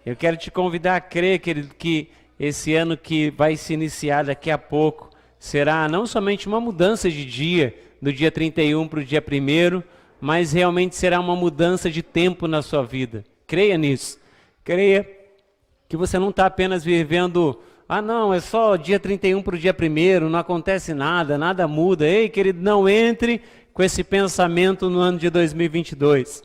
Eu quero te convidar a crer, querido, que esse ano que vai se iniciar daqui a pouco será não somente uma mudança de dia, do dia 31 para o dia 1º, mas realmente será uma mudança de tempo na sua vida. Creia nisso. Creia que você não está apenas vivendo, não, é só dia 31 para o dia 1º, não acontece nada, nada muda. Ei, querido, não entre com esse pensamento no ano de 2022.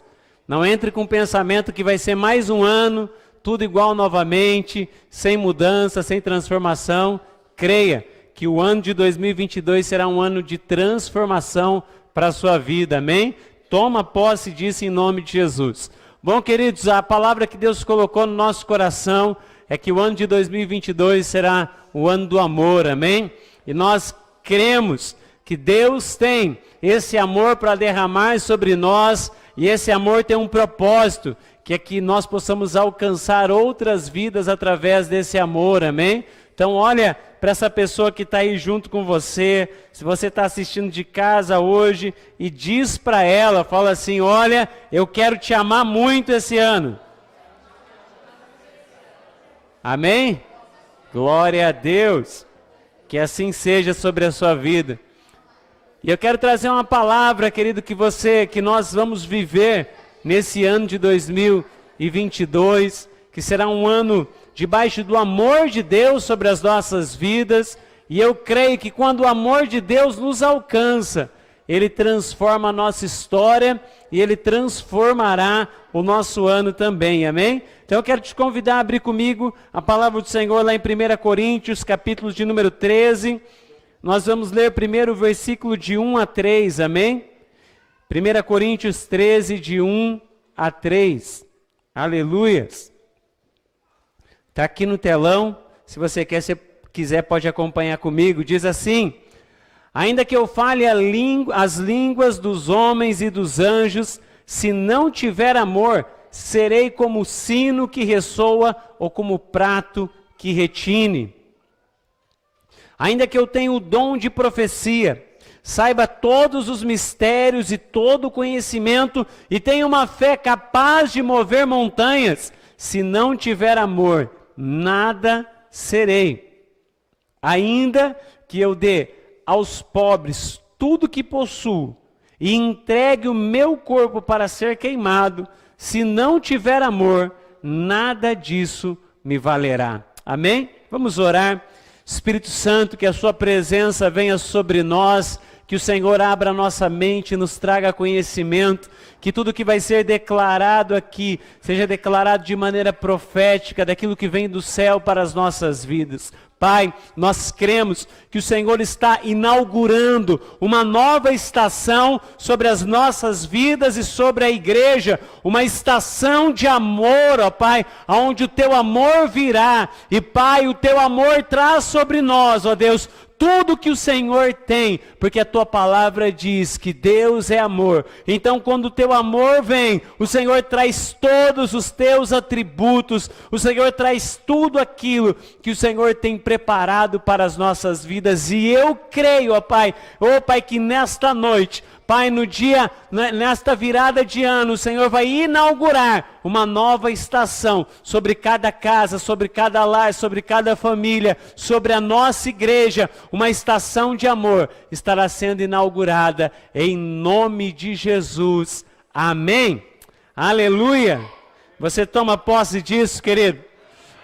Não entre com o pensamento que vai ser mais um ano, tudo igual novamente, sem mudança, sem transformação. Creia que o ano de 2022 será um ano de transformação para a sua vida, amém? Toma posse disso em nome de Jesus. Bom, queridos, a palavra que Deus colocou no nosso coração é que o ano de 2022 será o ano do amor, amém? E nós cremos que Deus tem esse amor para derramar sobre nós, e esse amor tem um propósito, que é que nós possamos alcançar outras vidas através desse amor, amém? Então olha para essa pessoa que está aí junto com você, se você está assistindo de casa hoje, e diz para ela, fala assim, olha, eu quero te amar muito esse ano. Amém? Glória a Deus, que assim seja sobre a sua vida. E eu quero trazer uma palavra, querido, que nós vamos viver nesse ano de 2022, que será um ano debaixo do amor de Deus sobre as nossas vidas, e eu creio que quando o amor de Deus nos alcança, Ele transforma a nossa história e Ele transformará o nosso ano também, amém? Então eu quero te convidar a abrir comigo a palavra do Senhor lá em 1 Coríntios, capítulo de número 13, nós vamos ler primeiro o versículo de 1 a 3, amém? 1 Coríntios 13, de 1 a 3, aleluias. Está aqui no telão, se você quiser pode acompanhar comigo, diz assim: ainda que eu fale as línguas dos homens e dos anjos, se não tiver amor, serei como o sino que ressoa ou como o prato que retine. Ainda que eu tenha o dom de profecia, saiba todos os mistérios e todo o conhecimento, e tenha uma fé capaz de mover montanhas, se não tiver amor, nada serei. Ainda que eu dê aos pobres tudo que possuo, e entregue o meu corpo para ser queimado, se não tiver amor, nada disso me valerá. Amém? Vamos orar. Espírito Santo, que a sua presença venha sobre nós, que o Senhor abra a nossa mente e nos traga conhecimento, que tudo que vai ser declarado aqui, seja declarado de maneira profética, daquilo que vem do céu para as nossas vidas. Pai, nós cremos que o Senhor está inaugurando uma nova estação sobre as nossas vidas e sobre a igreja, uma estação de amor, ó Pai, onde o Teu amor virá, e Pai, o Teu amor traz sobre nós, ó Deus, tudo que o Senhor tem, porque a Tua palavra diz que Deus é amor. Então quando o Teu amor vem, o Senhor traz todos os Teus atributos, o Senhor traz tudo aquilo que o Senhor tem preparado para as nossas vidas. E eu creio, ó Pai, que nesta noite, Pai, nesta virada de ano, o Senhor vai inaugurar uma nova estação sobre cada casa, sobre cada lar, sobre cada família, sobre a nossa igreja. Uma estação de amor estará sendo inaugurada em nome de Jesus. Amém? Aleluia! Você toma posse disso, querido?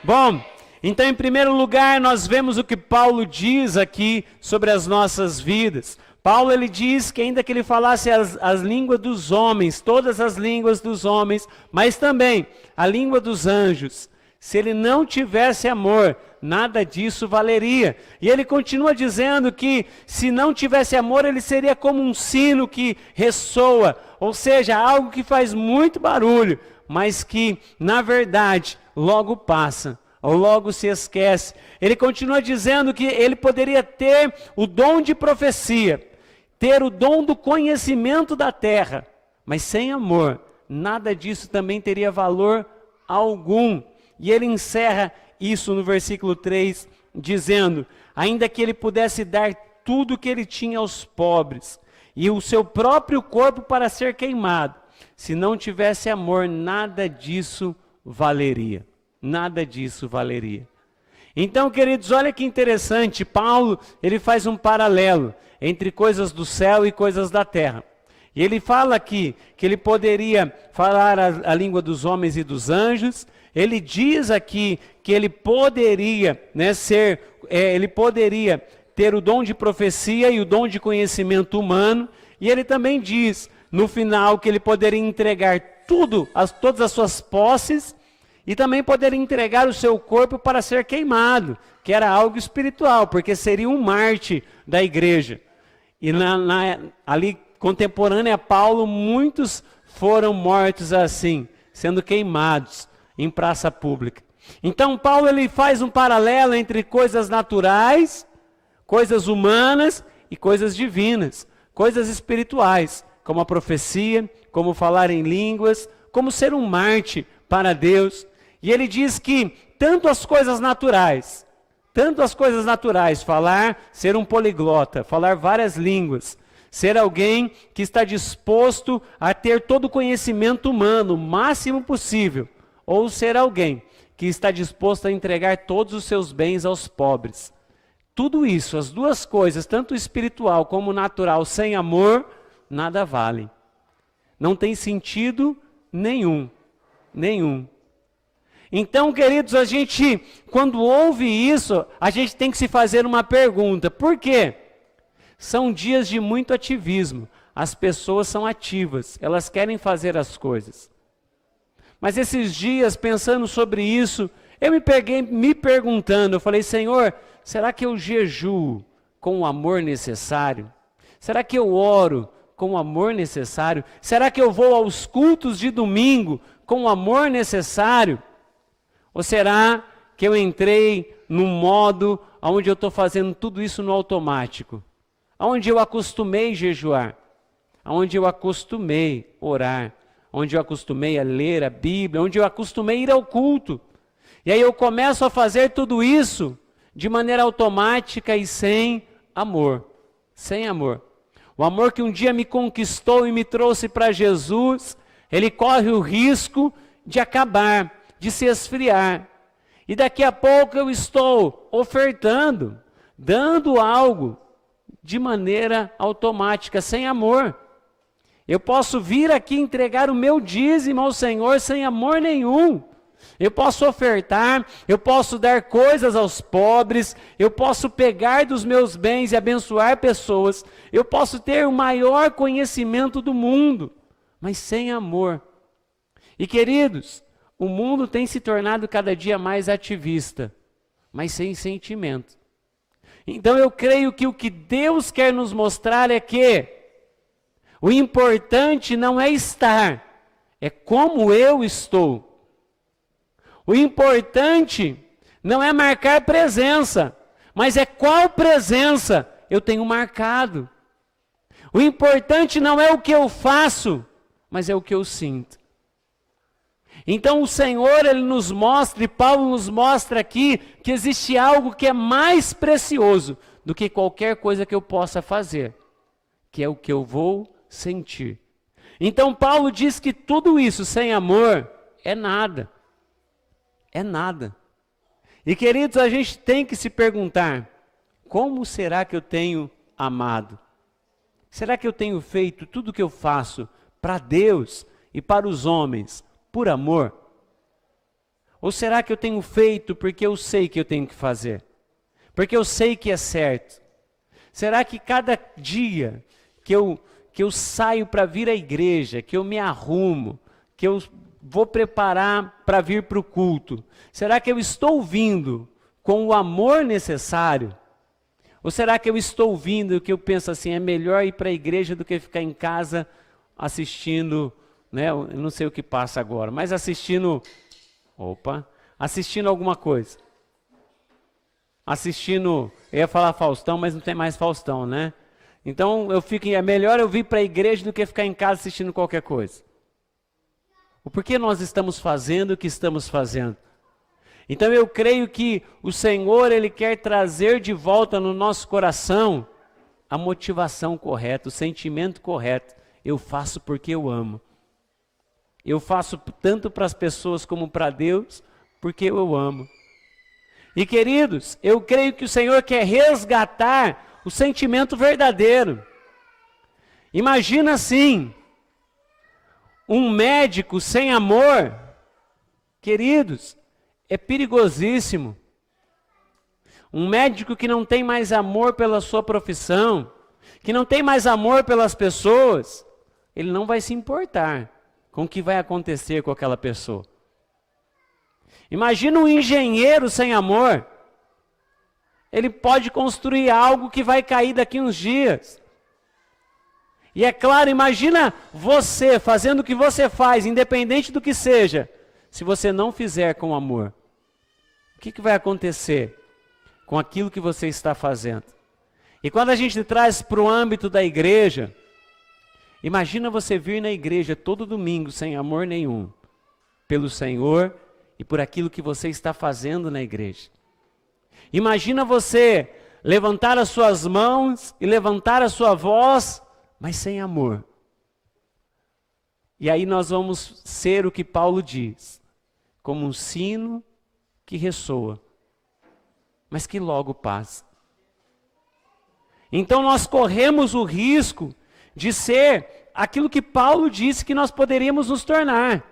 Bom, então em primeiro lugar nós vemos o que Paulo diz aqui sobre as nossas vidas. Paulo, ele diz que ainda que ele falasse as línguas dos homens, todas as línguas dos homens, mas também a língua dos anjos, se ele não tivesse amor, nada disso valeria. E ele continua dizendo que se não tivesse amor, ele seria como um sino que ressoa, ou seja, algo que faz muito barulho, mas que, na verdade, logo passa, ou logo se esquece. Ele continua dizendo que ele poderia ter o dom de profecia, ter o dom do conhecimento da terra, mas sem amor, nada disso também teria valor algum. E ele encerra isso no versículo 3, dizendo: ainda que ele pudesse dar tudo o que ele tinha aos pobres, e o seu próprio corpo para ser queimado, se não tivesse amor, nada disso valeria. nada disso valeria. Então, queridos, olha que interessante, Paulo, ele faz um paralelo entre coisas do céu e coisas da terra. E ele fala aqui que ele poderia falar a língua dos homens e dos anjos. Ele diz aqui que ele poderia, ele poderia ter o dom de profecia e o dom de conhecimento humano. E ele também diz, no final, que ele poderia entregar todas as suas posses, e também poderia entregar o seu corpo para ser queimado, que era algo espiritual, porque seria um mártir da igreja. E ali, contemporânea a Paulo, muitos foram mortos assim, sendo queimados em praça pública. Então Paulo ele faz um paralelo entre coisas naturais, coisas humanas e coisas divinas, coisas espirituais, como a profecia, como falar em línguas, como ser um mártir para Deus. E ele diz que tanto as coisas naturais, falar, ser um poliglota, falar várias línguas, ser alguém que está disposto a ter todo o conhecimento humano, o máximo possível, ou ser alguém que está disposto a entregar todos os seus bens aos pobres. Tudo isso, as duas coisas, tanto espiritual como natural, sem amor, nada valem. Não tem sentido nenhum. Então, queridos, a gente, quando ouve isso, a gente tem que se fazer uma pergunta. Por quê? São dias de muito ativismo. As pessoas são ativas, elas querem fazer as coisas. Mas esses dias, pensando sobre isso, eu me peguei me perguntando, eu falei, Senhor, será que eu jejuo com o amor necessário? Será que eu oro com o amor necessário? Será que eu vou aos cultos de domingo com o amor necessário? Ou será que eu entrei num modo onde eu estou fazendo tudo isso no automático? Onde eu acostumei jejuar, onde eu acostumei orar, onde eu acostumei a ler a Bíblia, onde eu acostumei ir ao culto. E aí eu começo a fazer tudo isso de maneira automática e sem amor. Sem amor. O amor que um dia me conquistou e me trouxe para Jesus, ele corre o risco de acabar, de se esfriar. E daqui a pouco eu estou ofertando, dando algo de maneira automática, sem amor. Eu posso vir aqui entregar o meu dízimo ao Senhor sem amor nenhum. Eu posso ofertar, eu posso dar coisas aos pobres, eu posso pegar dos meus bens e abençoar pessoas, eu posso ter o maior conhecimento do mundo, mas sem amor. E queridos, o mundo tem se tornado cada dia mais ativista, mas sem sentimento. Então eu creio que o que Deus quer nos mostrar é que o importante não é estar, é como eu estou. O importante não é marcar presença, mas é qual presença eu tenho marcado. O importante não é o que eu faço, mas é o que eu sinto. Então o Senhor, Ele nos mostra, e Paulo nos mostra aqui, que existe algo que é mais precioso do que qualquer coisa que eu possa fazer, que é o que eu vou sentir. Então Paulo diz que tudo isso sem amor é nada. É nada. E queridos, a gente tem que se perguntar, como será que eu tenho amado? Será que eu tenho feito tudo o que eu faço para Deus e para os homens por amor? Ou será que eu tenho feito porque eu sei que eu tenho que fazer? Porque eu sei que é certo? Será que cada dia que eu saio para vir à igreja, que eu me arrumo, que eu vou preparar para vir para o culto, será que eu estou vindo com o amor necessário? Ou será que eu estou vindo que eu penso assim, é melhor ir para a igreja do que ficar em casa assistindo, né? Eu não sei o que passa agora, mas assistindo alguma coisa. Eu ia falar Faustão, mas não tem mais Faustão, né? Então é melhor eu vir para a igreja do que ficar em casa assistindo qualquer coisa. Por que nós estamos fazendo o que estamos fazendo? Então eu creio que o Senhor, Ele quer trazer de volta no nosso coração a motivação correta, o sentimento correto. Eu faço porque eu amo. Eu faço tanto para as pessoas como para Deus, porque eu o amo. E queridos, eu creio que o Senhor quer resgatar o sentimento verdadeiro. Imagina assim, um médico sem amor, queridos, é perigosíssimo. Um médico que não tem mais amor pela sua profissão, que não tem mais amor pelas pessoas, ele não vai se importar com o que vai acontecer com aquela pessoa. Imagina um engenheiro sem amor. Ele pode construir algo que vai cair daqui uns dias. E é claro, imagina você fazendo o que você faz, independente do que seja, se você não fizer com amor. O que vai acontecer com aquilo que você está fazendo? E quando a gente traz para o âmbito da igreja, imagina você vir na igreja todo domingo sem amor nenhum, pelo Senhor e por aquilo que você está fazendo na igreja. Imagina você levantar as suas mãos e levantar a sua voz, mas sem amor. E aí nós vamos ser o que Paulo diz, como um sino que ressoa, mas que logo passa. Então nós corremos o risco de ser aquilo que Paulo disse que nós poderíamos nos tornar.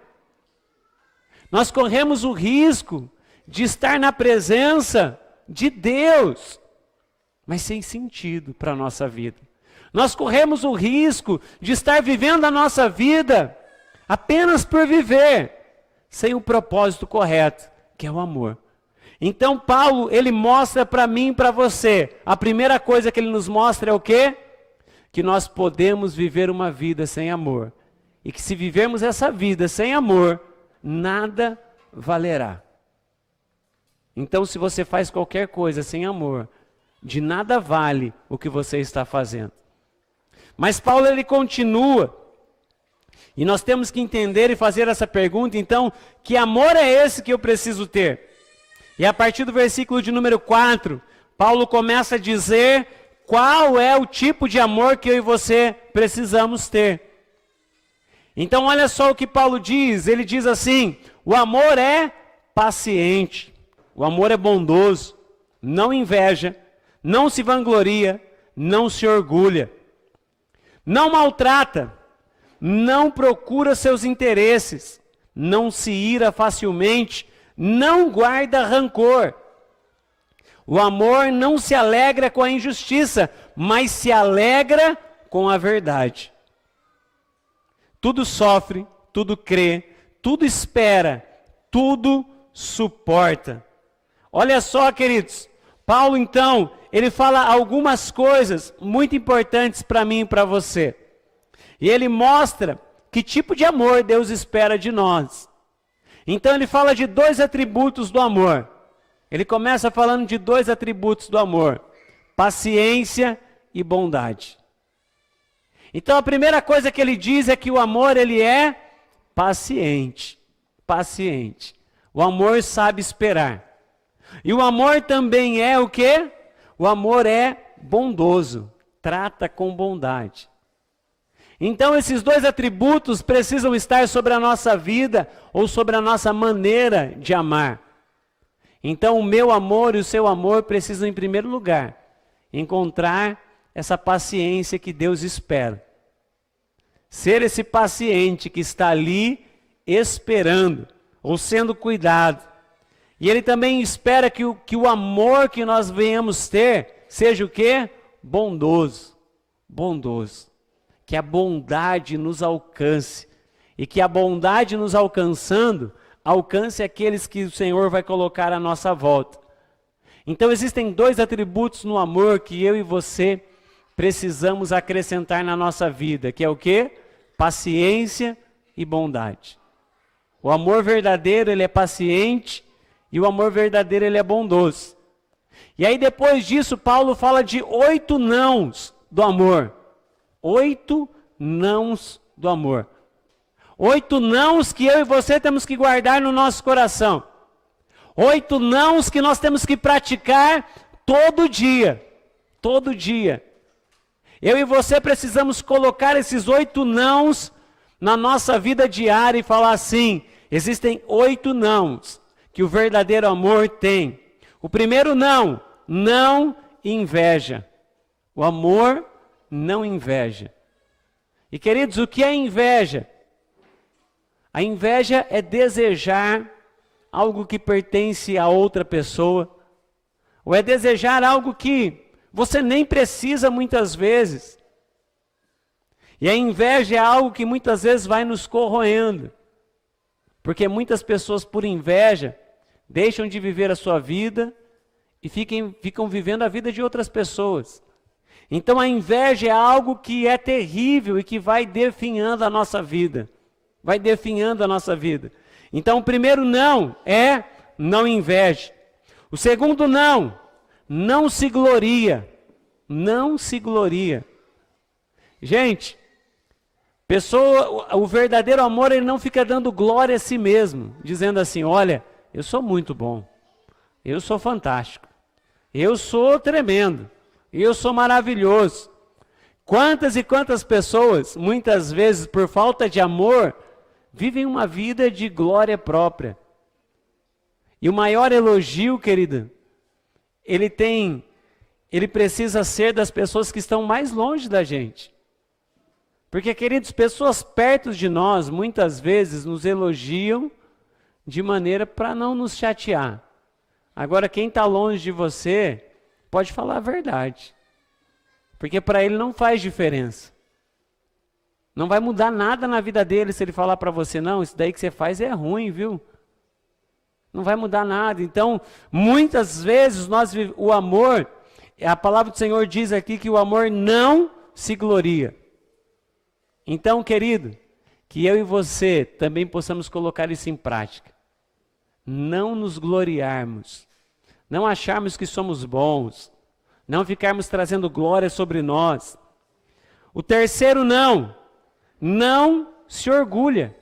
Nós corremos o risco de estar na presença de Deus, mas sem sentido para a nossa vida. Nós corremos o risco de estar vivendo a nossa vida apenas por viver, sem o propósito correto, que é o amor. Então Paulo, ele mostra para mim e para você, a primeira coisa que ele nos mostra é o quê? Que nós podemos viver uma vida sem amor. E que se vivermos essa vida sem amor, nada valerá. Então se você faz qualquer coisa sem amor, de nada vale o que você está fazendo. Mas Paulo, ele continua. E nós temos que entender e fazer essa pergunta, então, que amor é esse que eu preciso ter? E a partir do versículo de número 4, Paulo começa a dizer qual é o tipo de amor que eu e você precisamos ter. Então olha só o que Paulo diz, ele diz assim, o amor é paciente, o amor é bondoso, não inveja, não se vangloria, não se orgulha, não maltrata, não procura seus interesses, não se ira facilmente, não guarda rancor. O amor não se alegra com a injustiça, mas se alegra com a verdade. Tudo sofre, tudo crê, tudo espera, tudo suporta. Olha só, queridos, Paulo então, ele fala algumas coisas muito importantes para mim e para você. E ele mostra que tipo de amor Deus espera de nós. Então ele fala de dois atributos do amor. Ele começa falando de dois atributos do amor: paciência e bondade. Então a primeira coisa que ele diz é que o amor, ele é paciente. Paciente. O amor sabe esperar. E o amor também é o quê? O amor é bondoso. Trata com bondade. Então esses dois atributos precisam estar sobre a nossa vida ou sobre a nossa maneira de amar. Então o meu amor e o seu amor precisam, em primeiro lugar, encontrar essa paciência que Deus espera. Ser esse paciente que está ali esperando ou sendo cuidado. E Ele também espera que o amor que nós venhamos ter seja o quê? Bondoso. Bondoso. Que a bondade nos alcance. E que a bondade nos alcançando, alcance aqueles que o Senhor vai colocar à nossa volta. Então existem dois atributos no amor que eu e você precisamos acrescentar na nossa vida, que é o quê? Paciência e bondade. O amor verdadeiro, ele é paciente, e o amor verdadeiro, ele é bondoso. E aí depois disso, Paulo fala de 8 nãos do amor. 8 nãos do amor. 8 nãos que eu e você temos que guardar no nosso coração. 8 nãos que nós temos que praticar todo dia. Todo dia. Eu e você precisamos colocar esses 8 nãos na nossa vida diária e falar assim: existem 8 nãos que o verdadeiro amor tem. O primeiro não inveja. O amor não inveja. E queridos, o que é inveja? A inveja é desejar algo que pertence a outra pessoa, ou é desejar algo que você nem precisa muitas vezes. E a inveja é algo que muitas vezes vai nos corroendo, porque muitas pessoas por inveja deixam de viver a sua vida e ficam vivendo a vida de outras pessoas. Então a inveja é algo que é terrível e que vai definhando a nossa vida. Vai definhando a nossa vida. Então o primeiro não é não inveje. O segundo não se gloria. Não se gloria. Gente, o verdadeiro amor, ele não fica dando glória a si mesmo, dizendo assim, olha, eu sou muito bom, eu sou fantástico, eu sou tremendo, eu sou maravilhoso. Quantas e quantas pessoas, muitas vezes por falta de amor, vivem uma vida de glória própria. E o maior elogio, querida, ele precisa ser das pessoas que estão mais longe da gente. Porque, queridos, pessoas perto de nós, muitas vezes, nos elogiam de maneira para não nos chatear. Agora, quem está longe de você, pode falar a verdade. Porque para ele não faz diferença. Não vai mudar nada na vida dele se ele falar para você, não, isso daí que você faz é ruim, viu? Não vai mudar nada. Então, muitas vezes, o amor, a palavra do Senhor diz aqui que o amor não se gloria. Então, querido, que eu e você também possamos colocar isso em prática. Não nos gloriarmos, não acharmos que somos bons, não ficarmos trazendo glória sobre nós. O terceiro não se orgulha,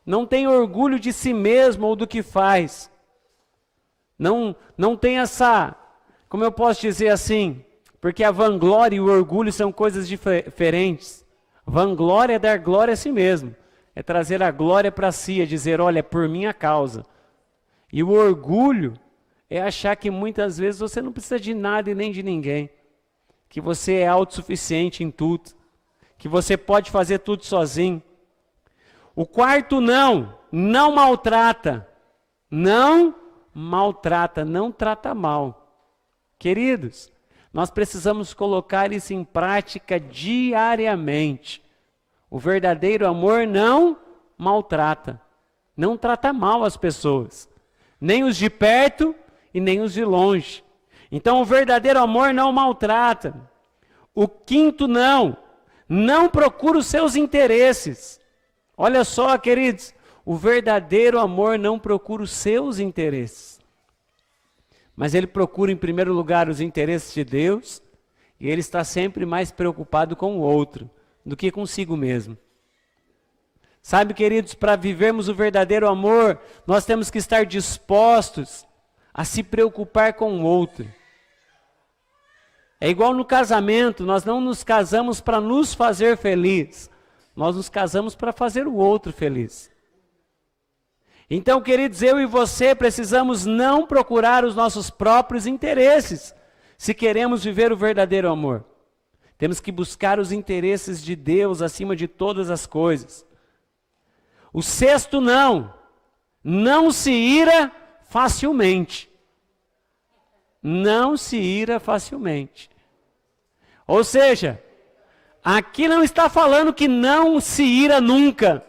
não tem orgulho de si mesmo ou do que faz. Não tem essa, como eu posso dizer assim, porque a vanglória e o orgulho são coisas diferentes. Vanglória é dar glória a si mesmo, é trazer a glória para si, é dizer, olha, é por minha causa. E o orgulho é achar que muitas vezes você não precisa de nada e nem de ninguém, que você é autossuficiente em tudo, que você pode fazer tudo sozinho. O quarto não maltrata, não trata mal. Queridos, nós precisamos colocar isso em prática diariamente. O verdadeiro amor não maltrata, não trata mal as pessoas, nem os de perto e nem os de longe. Então o verdadeiro amor não maltrata. O quinto não procura os seus interesses. Olha só, queridos, o verdadeiro amor não procura os seus interesses. Mas ele procura em primeiro lugar os interesses de Deus, e ele está sempre mais preocupado com o outro do que consigo mesmo. Sabe, queridos, para vivermos o verdadeiro amor, nós temos que estar dispostos a se preocupar com o outro. É igual no casamento, nós não nos casamos para nos fazer feliz, nós nos casamos para fazer o outro feliz. Então, queridos, eu e você precisamos não procurar os nossos próprios interesses, se queremos viver o verdadeiro amor. Temos que buscar os interesses de Deus acima de todas as coisas. O sexto não se ira facilmente. Não se ira facilmente. Ou seja, aqui não está falando que não se ira nunca.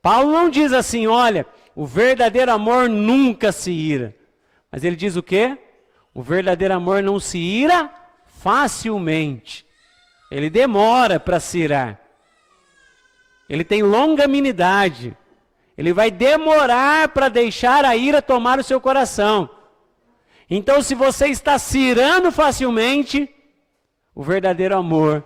Paulo não diz assim, olha, o verdadeiro amor nunca se ira. Mas ele diz o quê? O verdadeiro amor não se ira facilmente. Ele demora para se irar. Ele tem longanimidade. Ele vai demorar para deixar a ira tomar o seu coração. Então, se você está se irando facilmente, o verdadeiro amor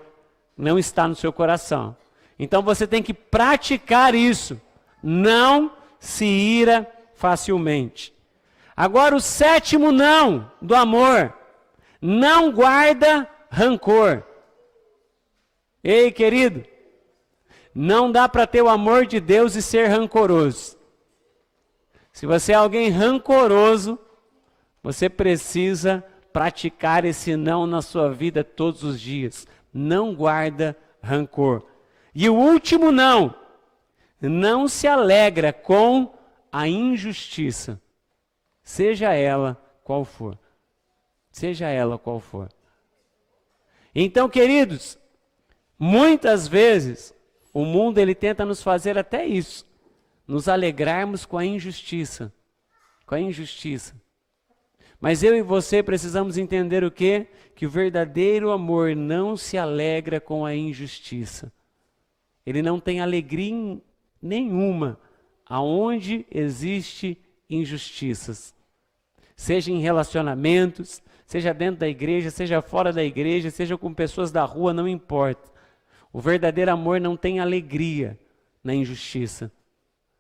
não está no seu coração. Então, você tem que praticar isso. Não se ira facilmente. Agora, o sétimo não do amor. Não guarda rancor. Ei, querido, não dá para ter o amor de Deus e ser rancoroso. Se você é alguém rancoroso, você precisa praticar esse não na sua vida todos os dias. Não guarda rancor. E o último não. Não se alegra com a injustiça. Seja ela qual for. Seja ela qual for. Então, queridos, muitas vezes o mundo ele tenta nos fazer até isso. Nos alegrarmos com a injustiça. Com a injustiça. Mas eu e você precisamos entender o quê? Que o verdadeiro amor não se alegra com a injustiça. Ele não tem alegria nenhuma aonde existe injustiças. Seja em relacionamentos, seja dentro da igreja, seja fora da igreja, seja com pessoas da rua, não importa. O verdadeiro amor não tem alegria na injustiça,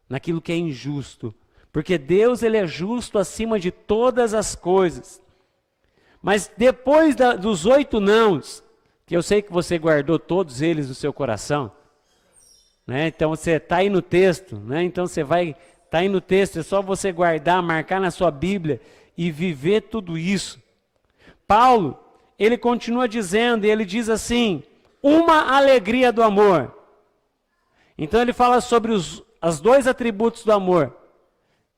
naquilo que é injusto. Porque Deus ele é justo acima de todas as coisas. Mas depois dos 8 nãos, que eu sei que você guardou todos eles no seu coração, né? Então você está aí no texto, né? Então você vai, está aí no texto, é só você guardar, marcar na sua Bíblia e viver tudo isso. Paulo, ele continua dizendo, e ele diz assim, uma alegria do amor. Então ele fala sobre os 2 atributos do amor,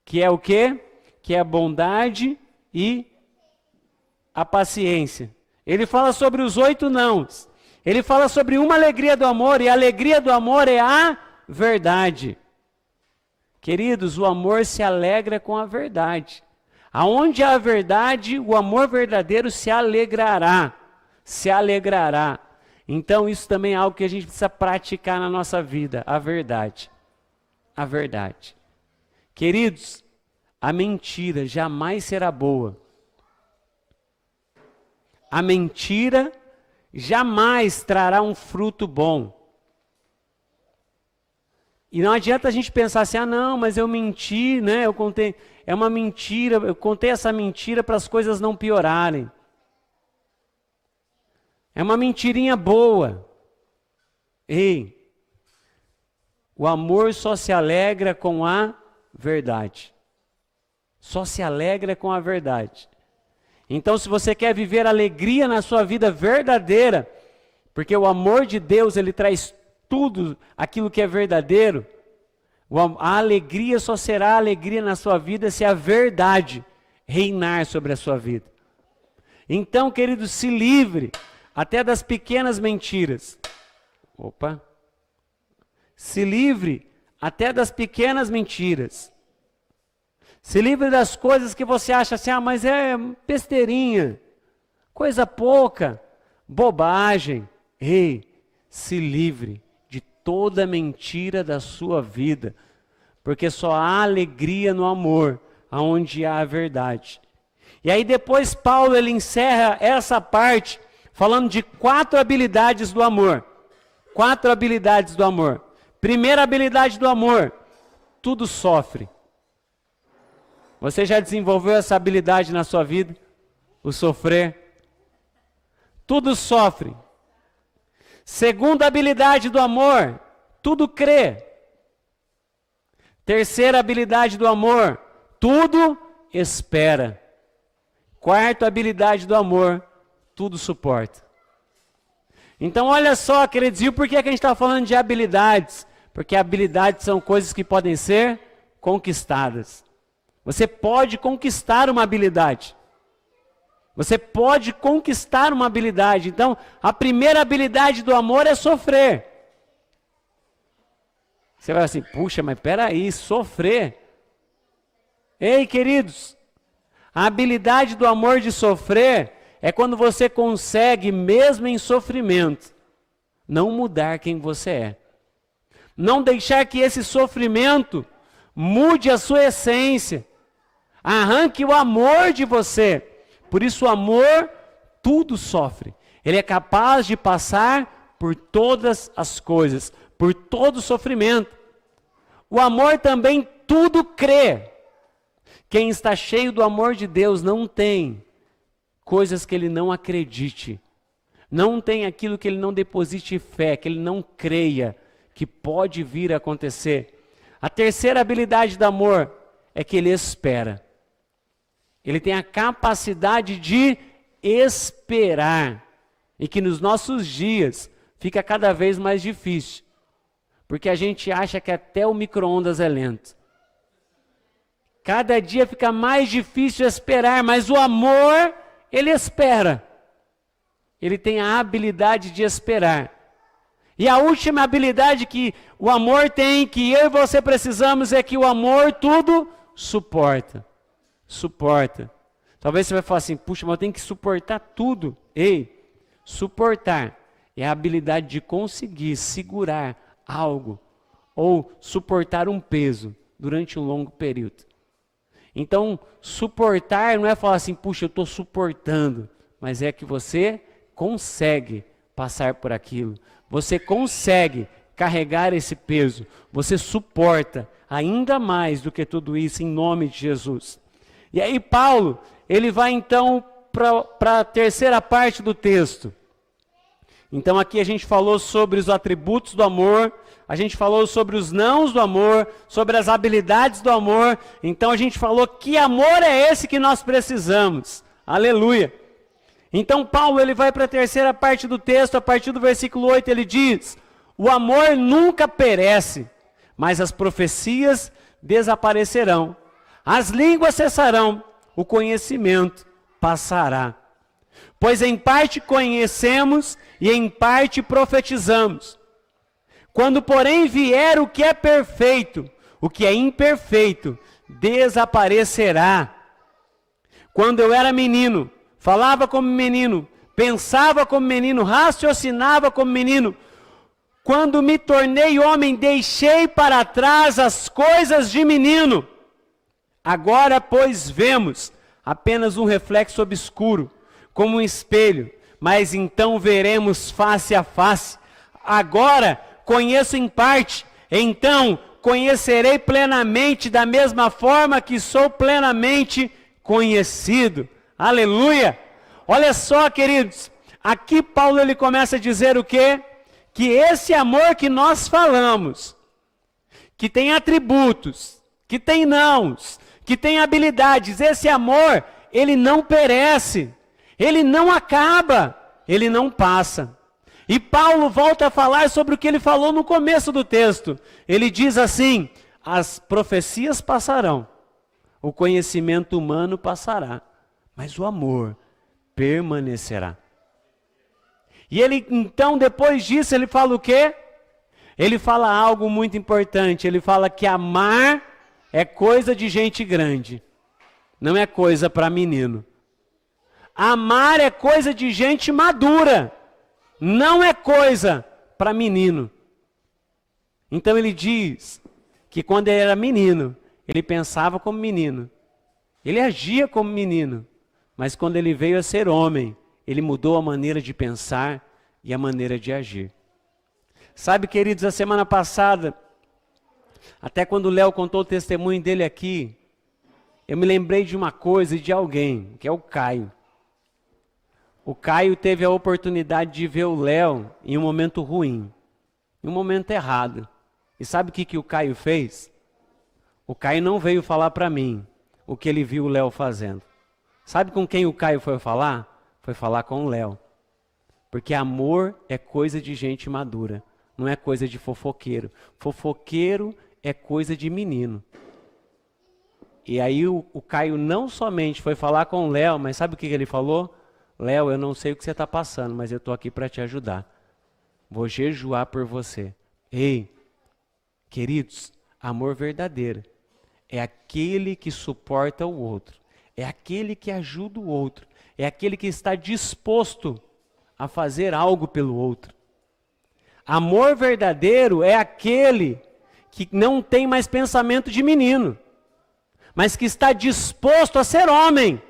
que é o quê? Que é a bondade e a paciência. Ele fala sobre os 8 nãos. Ele fala sobre uma alegria do amor, e a alegria do amor é a verdade. Queridos, o amor se alegra com a verdade. Aonde há a verdade, o amor verdadeiro se alegrará. Se alegrará. Então isso também é algo que a gente precisa praticar na nossa vida, a verdade. A verdade. Queridos, a mentira jamais será boa. A mentira jamais trará um fruto bom. E não adianta a gente pensar assim, não, mas eu menti, né? Eu contei, é uma mentira, eu contei essa mentira para as coisas não piorarem. É uma mentirinha boa. Ei, o amor só se alegra com a verdade. Só se alegra com a verdade. Então, se você quer viver alegria na sua vida verdadeira, porque o amor de Deus, ele traz tudo aquilo que é verdadeiro, a alegria só será alegria na sua vida se a verdade reinar sobre a sua vida. Então, querido, se livre até das pequenas mentiras. Se livre até das pequenas mentiras. Se livre das coisas que você acha assim, mas é besteirinha, coisa pouca, bobagem. Ei, se livre de toda mentira da sua vida, porque só há alegria no amor, aonde há a verdade. E aí depois Paulo ele encerra essa parte falando de 4 habilidades do amor. 4 habilidades do amor. Primeira habilidade do amor, tudo sofre. Você já desenvolveu essa habilidade na sua vida? O sofrer? Tudo sofre. Segunda habilidade do amor, tudo crê. Terceira habilidade do amor, tudo espera. Quarta habilidade do amor, tudo suporta. Então olha só, queridos, e por que a gente está falando de habilidades? Porque habilidades são coisas que podem ser conquistadas. Você pode conquistar uma habilidade. Você pode conquistar uma habilidade. Então, a primeira habilidade do amor é sofrer. Você vai assim, puxa, mas peraí, sofrer. Ei, queridos, a habilidade do amor de sofrer é quando você consegue, mesmo em sofrimento, não mudar quem você é. Não deixar que esse sofrimento mude a sua essência. Arranque o amor de você. Por isso o amor tudo sofre. Ele é capaz de passar por todas as coisas, por todo sofrimento. O amor também tudo crê. Quem está cheio do amor de Deus não tem coisas que ele não acredite. Não tem aquilo que ele não deposite fé, que ele não creia que pode vir a acontecer. A terceira habilidade do amor é que ele espera. Ele tem a capacidade de esperar. E que nos nossos dias fica cada vez mais difícil. Porque a gente acha que até o micro-ondas é lento. Cada dia fica mais difícil esperar, mas o amor, ele espera. Ele tem a habilidade de esperar. E a última habilidade que o amor tem, que eu e você precisamos, é que o amor tudo suporta. Suporta. Talvez você vai falar assim, puxa, mas eu tenho que suportar tudo. Ei, suportar é a habilidade de conseguir segurar algo ou suportar um peso durante um longo período. Então, suportar não é falar assim, puxa, eu estou suportando, mas é que você consegue passar por aquilo. Você consegue carregar esse peso. Você suporta ainda mais do que tudo isso em nome de Jesus. E aí Paulo, ele vai então para a terceira parte do texto. Então aqui a gente falou sobre os atributos do amor, a gente falou sobre os nãos do amor, sobre as habilidades do amor. Então a gente falou que amor é esse que nós precisamos. Aleluia. Então Paulo ele vai para a terceira parte do texto, a partir do versículo 8 ele diz: o amor nunca perece, mas as profecias desaparecerão, as línguas cessarão, o conhecimento passará. Pois em parte conhecemos e em parte profetizamos. Quando, porém, vier o que é perfeito, o que é imperfeito desaparecerá. Quando eu era menino, falava como menino, pensava como menino, raciocinava como menino. Quando me tornei homem, deixei para trás as coisas de menino. Agora, pois, vemos apenas um reflexo obscuro, como um espelho, mas então veremos face a face. Agora conheço em parte, então conhecerei plenamente, da mesma forma que sou plenamente conhecido. Aleluia! Olha só, queridos, aqui Paulo ele começa a dizer o quê? Que esse amor que nós falamos, que tem atributos, que tem nãos, que tem habilidades, esse amor, ele não perece. Ele não acaba, ele não passa. E Paulo volta a falar sobre o que ele falou no começo do texto. Ele diz assim: as profecias passarão, o conhecimento humano passará, mas o amor permanecerá. E ele, então, depois disso, ele fala o quê? Ele fala algo muito importante. Ele fala que amar é coisa de gente grande, não é coisa para menino. Amar é coisa de gente madura, não é coisa para menino. Então ele diz que quando ele era menino, ele pensava como menino, ele agia como menino, mas quando ele veio a ser homem, ele mudou a maneira de pensar e a maneira de agir. Sabe, queridos, a semana passada, até quando o Léo contou o testemunho dele aqui, eu me lembrei de uma coisa e de alguém, que é o Caio. O Caio teve a oportunidade de ver o Léo em um momento ruim, em um momento errado. E sabe o que o Caio fez? O Caio não veio falar para mim o que ele viu o Léo fazendo. Sabe com quem o Caio foi falar? Foi falar com o Léo. Porque amor é coisa de gente madura, não é coisa de fofoqueiro. Fofoqueiro é coisa de menino. E aí o Caio não somente foi falar com o Léo, mas sabe o que ele falou? Léo, eu não sei o que você está passando, mas eu estou aqui para te ajudar. Vou jejuar por você. Ei, queridos, amor verdadeiro é aquele que suporta o outro, é aquele que ajuda o outro, é aquele que está disposto a fazer algo pelo outro. Amor verdadeiro é aquele que não tem mais pensamento de menino, mas que está disposto a ser homem.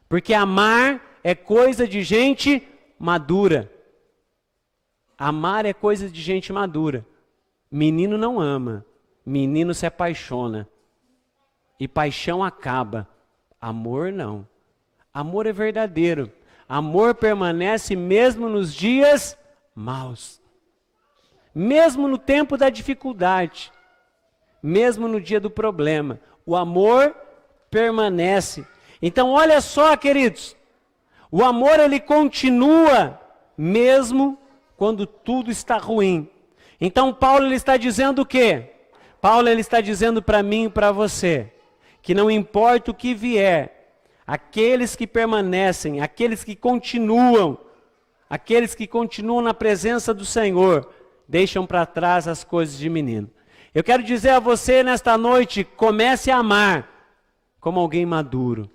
Porque amar é coisa de gente madura. Amar é coisa de gente madura. Menino não ama, menino se apaixona. E paixão acaba. Amor não. Amor é verdadeiro. Amor permanece mesmo nos dias maus. Mesmo no tempo da dificuldade. Mesmo no dia do problema. O amor permanece. Então olha só, queridos, o amor ele continua mesmo quando tudo está ruim. Então Paulo ele está dizendo o quê? Paulo ele está dizendo para mim e para você, que não importa o que vier, aqueles que permanecem, aqueles que continuam na presença do Senhor, deixam para trás as coisas de menino. Eu quero dizer a você nesta noite, comece a amar como alguém maduro.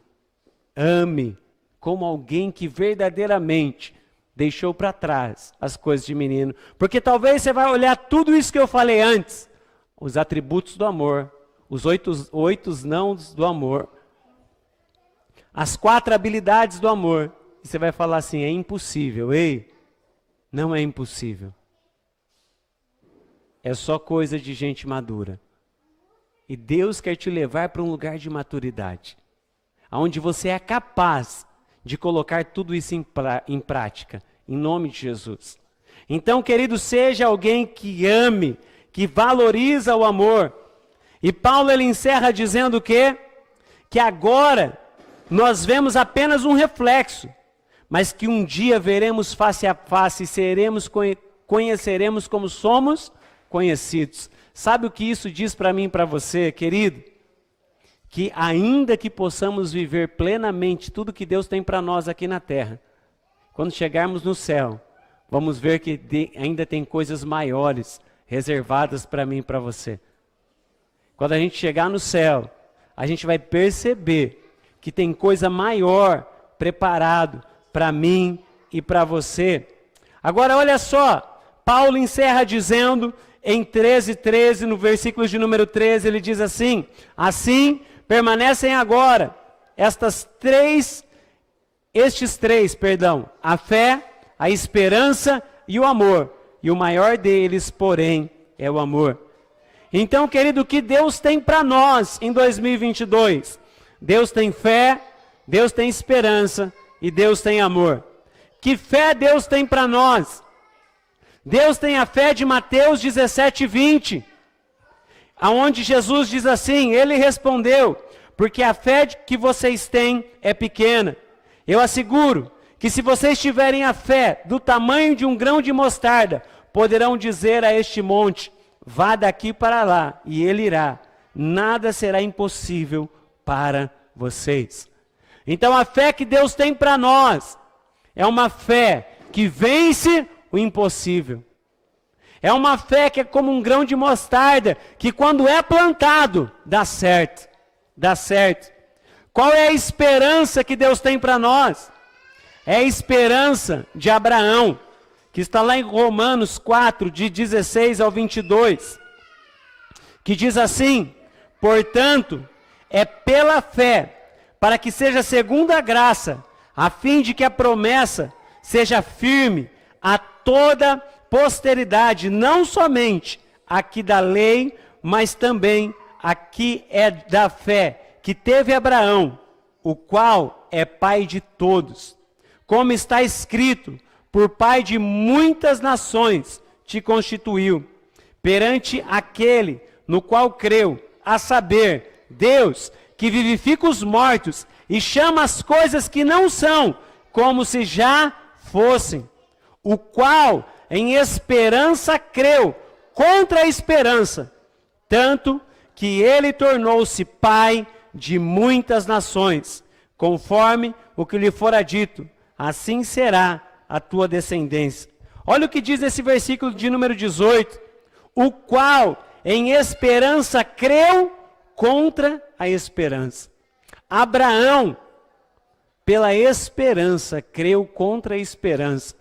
Ame como alguém que verdadeiramente deixou para trás as coisas de menino. Porque talvez você vai olhar tudo isso que eu falei antes, os atributos do amor, os oito nãos do amor, as 4 habilidades do amor, e você vai falar assim, é impossível. Ei, não é impossível. É só coisa de gente madura. E Deus quer te levar para um lugar de maturidade, onde você é capaz de colocar tudo isso em prática, em nome de Jesus. Então, querido, seja alguém que ame, que valoriza o amor. E Paulo ele encerra dizendo o quê? Que agora nós vemos apenas um reflexo, mas que um dia veremos face a face e conheceremos como somos conhecidos. Sabe o que isso diz para mim e para você, querido? Que ainda que possamos viver plenamente tudo que Deus tem para nós aqui na terra, quando chegarmos no céu, vamos ver que ainda tem coisas maiores reservadas para mim e para você. Quando a gente chegar no céu, a gente vai perceber que tem coisa maior preparado para mim e para você. Agora olha só, Paulo encerra dizendo em 13:13, no versículo de número 13, ele diz assim: assim permanecem agora estes três, a fé, a esperança e o amor. E o maior deles, porém, é o amor. Então, querido, o que Deus tem para nós em 2022? Deus tem fé, Deus tem esperança e Deus tem amor. Que fé Deus tem para nós? Deus tem a fé de Mateus 17:20, aonde Jesus diz assim, ele respondeu, porque a fé que vocês têm é pequena. Eu asseguro que se vocês tiverem a fé do tamanho de um grão de mostarda, poderão dizer a este monte, vá daqui para lá, e ele irá. Nada será impossível para vocês. Então a fé que Deus tem para nós é uma fé que vence o impossível. É uma fé que é como um grão de mostarda, que quando é plantado, dá certo. Dá certo. Qual é a esperança que Deus tem para nós? É a esperança de Abraão, que está lá em Romanos 4, de 16 ao 22, que diz assim, portanto, é pela fé, para que seja segundo a graça, a fim de que a promessa seja firme a toda posteridade, não somente aqui da lei, mas também aqui é da fé, que teve Abraão, o qual é pai de todos. Como está escrito, por pai de muitas nações te constituiu, perante aquele no qual creu, a saber, Deus, que vivifica os mortos e chama as coisas que não são, como se já fossem, o qual em esperança creu, contra a esperança, tanto que ele tornou-se pai de muitas nações, conforme o que lhe fora dito, assim será a tua descendência. Olha o que diz esse versículo de número 18, o qual em esperança creu contra a esperança. Abraão, pela esperança, creu contra a esperança.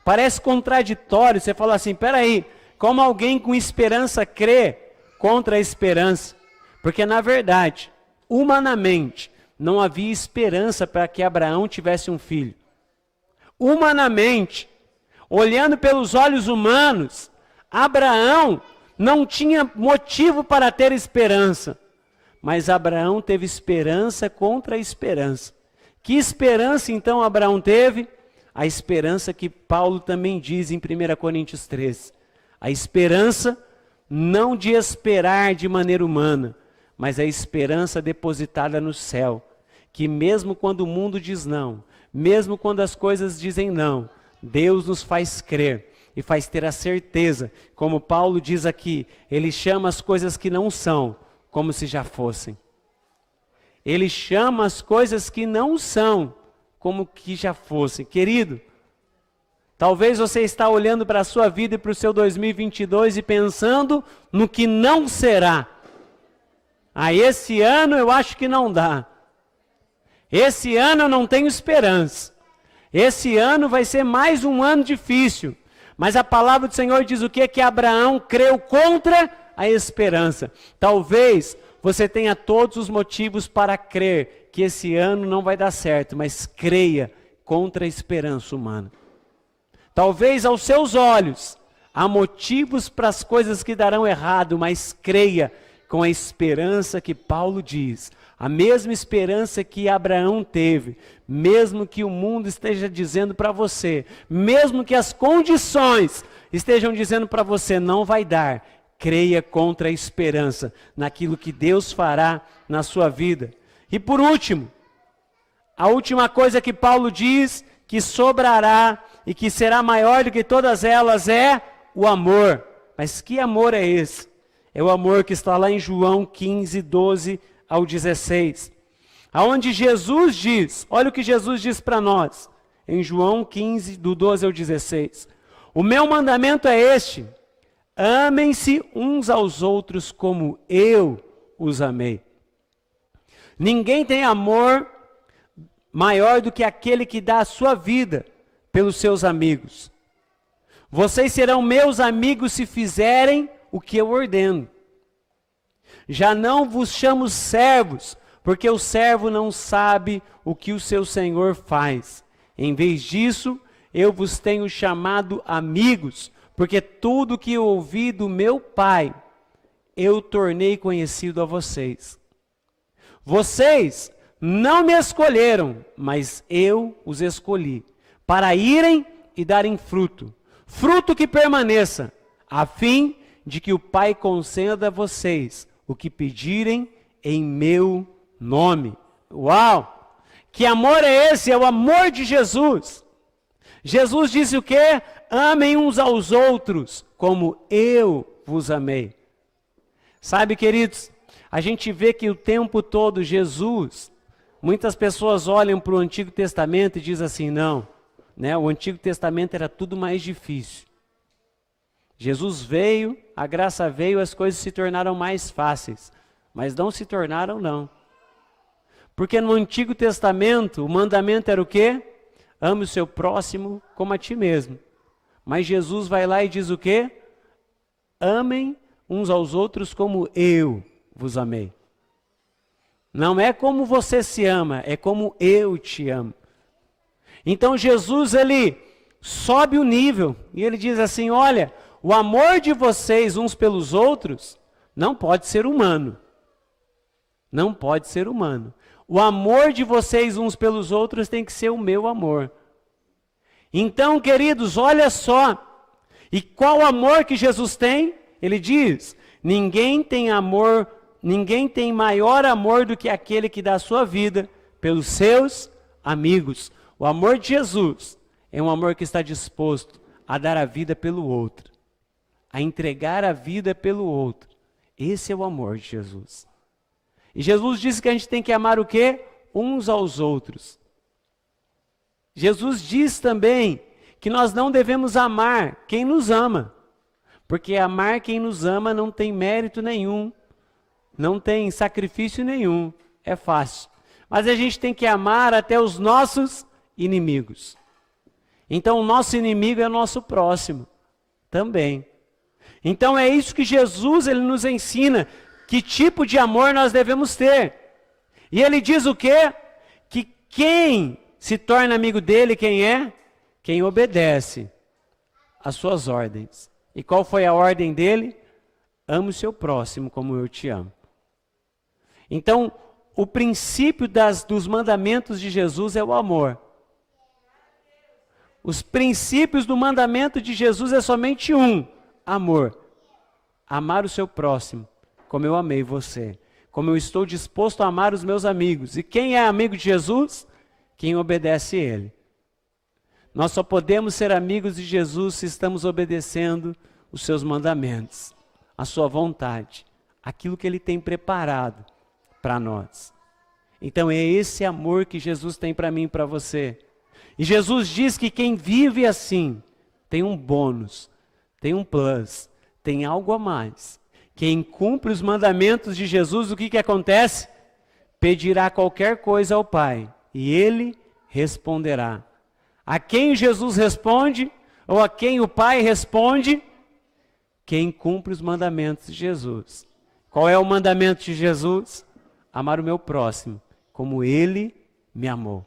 Parece contraditório, você fala assim, peraí, como alguém com esperança crê contra a esperança? Porque na verdade, humanamente, não havia esperança para que Abraão tivesse um filho. Humanamente, olhando pelos olhos humanos, Abraão não tinha motivo para ter esperança. Mas Abraão teve esperança contra a esperança. Que esperança então Abraão teve? A esperança que Paulo também diz em 1 Coríntios 13. A esperança não de esperar de maneira humana, mas a esperança depositada no céu, que mesmo quando o mundo diz não, mesmo quando as coisas dizem não, Deus nos faz crer e faz ter a certeza, como Paulo diz aqui, ele chama as coisas que não são, como se já fossem. Ele chama as coisas que não são, como que já fossem. Querido, talvez você está olhando para a sua vida e para o seu 2022 e pensando no que não será. Esse ano eu acho que não dá. Esse ano eu não tenho esperança. Esse ano vai ser mais um ano difícil. Mas a palavra do Senhor diz o quê? Que Abraão creu contra a esperança. Talvez você tenha todos os motivos para crer que esse ano não vai dar certo, mas creia contra a esperança humana. Talvez aos seus olhos há motivos para as coisas que darão errado, mas creia com a esperança que Paulo diz. A mesma esperança que Abraão teve, mesmo que o mundo esteja dizendo para você, mesmo que as condições estejam dizendo para você não vai dar, creia contra a esperança naquilo que Deus fará na sua vida. E por último, a última coisa que Paulo diz que sobrará e que será maior do que todas elas é o amor. Mas que amor é esse? É o amor que está lá em João 15, 12 ao 16. Aonde Jesus diz, olha o que Jesus diz para nós, em João 15, do 12 ao 16. O meu mandamento é este: amem-se uns aos outros como eu os amei. Ninguém tem amor maior do que aquele que dá a sua vida pelos seus amigos. Vocês serão meus amigos se fizerem o que eu ordeno. Já não vos chamo servos, porque o servo não sabe o que o seu senhor faz. Em vez disso, eu vos tenho chamado amigos, porque tudo que eu ouvi do meu Pai, eu tornei conhecido a vocês. Vocês não me escolheram, mas eu os escolhi, para irem e darem fruto, fruto que permaneça, a fim de que o Pai conceda a vocês o que pedirem em meu nome. Uau! Que amor é esse? É o amor de Jesus. Jesus disse o quê? Amem uns aos outros, como eu vos amei. Sabe, queridos, a gente vê que o tempo todo Jesus, muitas pessoas olham para o Antigo Testamento e dizem assim, não, né, o Antigo Testamento era tudo mais difícil. Jesus veio, a graça veio, as coisas se tornaram mais fáceis. Mas não se tornaram, não. Porque no Antigo Testamento, o mandamento era o quê? Ame o seu próximo como a ti mesmo. Mas Jesus vai lá e diz o quê? Amem uns aos outros como eu vos amei. Não é como você se ama, é como eu te amo. Então Jesus, ele sobe o nível e ele diz assim, olha, o amor de vocês uns pelos outros não pode ser humano. Não pode ser humano. O amor de vocês uns pelos outros tem que ser o meu amor. Então, queridos, olha só. E qual amor que Jesus tem? Ele diz, ninguém tem maior amor do que aquele que dá a sua vida pelos seus amigos. O amor de Jesus é um amor que está disposto a dar a vida pelo outro, a entregar a vida pelo outro. Esse é o amor de Jesus. E Jesus disse que a gente tem que amar o quê? Uns aos outros. Jesus diz também que nós não devemos amar quem nos ama, porque amar quem nos ama não tem mérito nenhum, não tem sacrifício nenhum, é fácil. Mas a gente tem que amar até os nossos inimigos. Então o nosso inimigo é o nosso próximo também. Então é isso que Jesus ele nos ensina, que tipo de amor nós devemos ter. E ele diz o quê? Que quem se torna amigo dele, quem é? Quem obedece às suas ordens. E qual foi a ordem dele? Ame o seu próximo como eu te amo. Então, o princípio dos mandamentos de Jesus é o amor. Os princípios do mandamento de Jesus é somente um: amor. Amar o seu próximo como eu amei você. como eu estou disposto a amar os meus amigos. E quem é amigo de Jesus? Quem obedece a Ele. Nós só podemos ser amigos de Jesus se estamos obedecendo os seus mandamentos, a sua vontade, aquilo que Ele tem preparado para nós. Então é esse amor que Jesus tem para mim e para você. E Jesus diz que quem vive assim tem um bônus, tem um plus, tem algo a mais. Quem cumpre os mandamentos de Jesus, o que acontece? Pedirá qualquer coisa ao Pai e Ele responderá. A quem Jesus responde, ou a quem o Pai responde? Quem cumpre os mandamentos de Jesus. Qual é o mandamento de Jesus? Amar o meu próximo, como Ele me amou.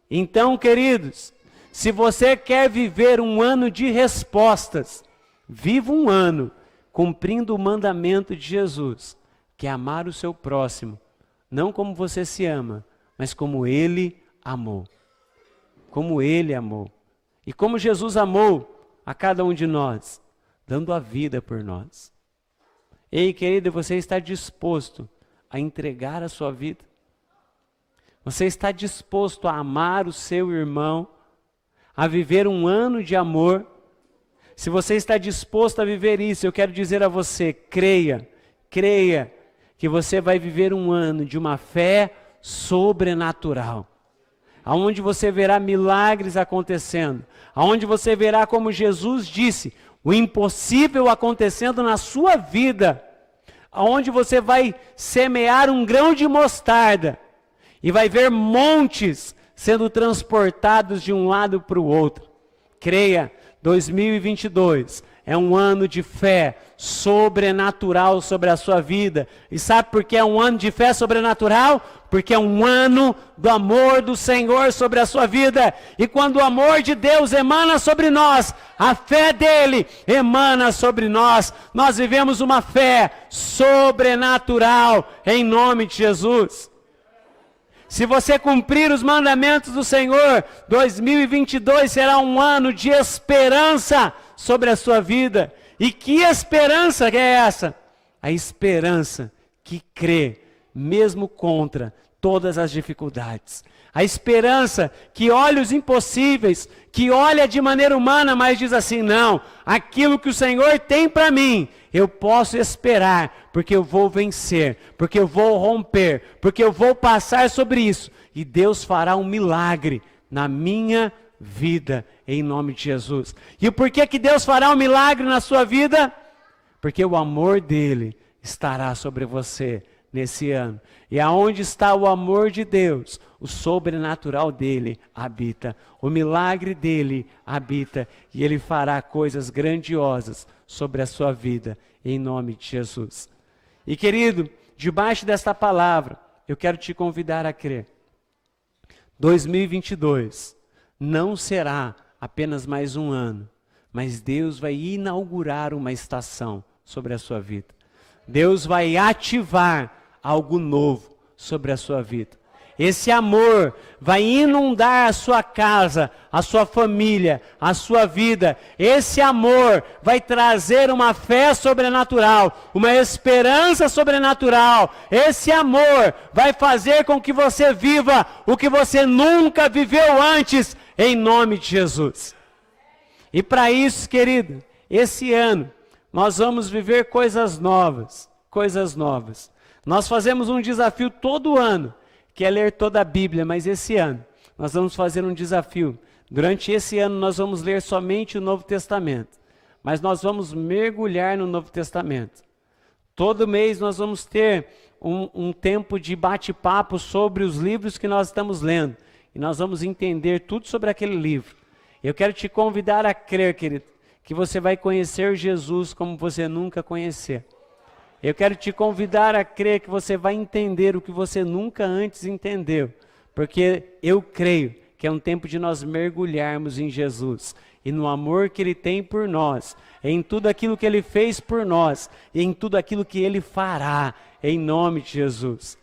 Então, queridos, se você quer viver um ano de respostas, viva um ano cumprindo o mandamento de Jesus, que é amar o seu próximo, não como você se ama, mas como Ele amou. Como Ele amou. E como Jesus amou a cada um de nós, dando a vida por nós. Ei, querido, você está disposto a entregar a sua vida? Você está disposto a amar o seu irmão, a viver um ano de amor? Se você está disposto a viver isso, eu quero dizer a você, creia que você vai viver um ano de uma fé sobrenatural, aonde você verá milagres acontecendo, aonde você verá, como Jesus disse, o impossível acontecendo na sua vida, aonde você vai semear um grão de mostarda e vai ver montes sendo transportados de um lado para o outro. Creia, 2022 é um ano de fé sobrenatural sobre a sua vida. E sabe por que é um ano de fé sobrenatural? Porque é um ano do amor do Senhor sobre a sua vida. E quando o amor de Deus emana sobre nós, a fé dele emana sobre nós. Nós vivemos uma fé sobrenatural em nome de Jesus. Se você cumprir os mandamentos do Senhor, 2022 será um ano de esperança sobre a sua vida. E que esperança que é essa? A esperança que crê, mesmo contra todas as dificuldades. A esperança que olha os impossíveis, que olha de maneira humana, mas diz assim, não, aquilo que o Senhor tem para mim, eu posso esperar, porque eu vou vencer, porque eu vou romper, porque eu vou passar sobre isso. E Deus fará um milagre na minha vida, em nome de Jesus. E por que Deus fará um milagre na sua vida? Porque o amor dele estará sobre você nesse ano. E aonde está o amor de Deus, o sobrenatural dele habita, o milagre dele habita, e ele fará coisas grandiosas sobre a sua vida, em nome de Jesus. E querido, debaixo desta palavra, eu quero te convidar a crer. 2022 não será apenas mais um ano, mas Deus vai inaugurar uma estação sobre a sua vida. Deus vai ativar algo novo sobre a sua vida. Esse amor vai inundar a sua casa, a sua família, a sua vida. Esse amor vai trazer uma fé sobrenatural, uma esperança sobrenatural. Esse amor vai fazer com que você viva o que você nunca viveu antes, em nome de Jesus. E para isso, querido, esse ano nós vamos viver coisas novas, coisas novas. Nós fazemos um desafio todo ano, que é ler toda a Bíblia, mas esse ano nós vamos fazer um desafio. Durante esse ano nós vamos ler somente o Novo Testamento, mas nós vamos mergulhar no Novo Testamento. Todo mês nós vamos ter um tempo de bate-papo sobre os livros que nós estamos lendo, e nós vamos entender tudo sobre aquele livro. Eu quero te convidar a crer, querido, que você vai conhecer Jesus como você nunca conheceu. Eu quero te convidar a crer que você vai entender o que você nunca antes entendeu, porque eu creio que é um tempo de nós mergulharmos em Jesus e no amor que Ele tem por nós, em tudo aquilo que Ele fez por nós e em tudo aquilo que Ele fará, em nome de Jesus.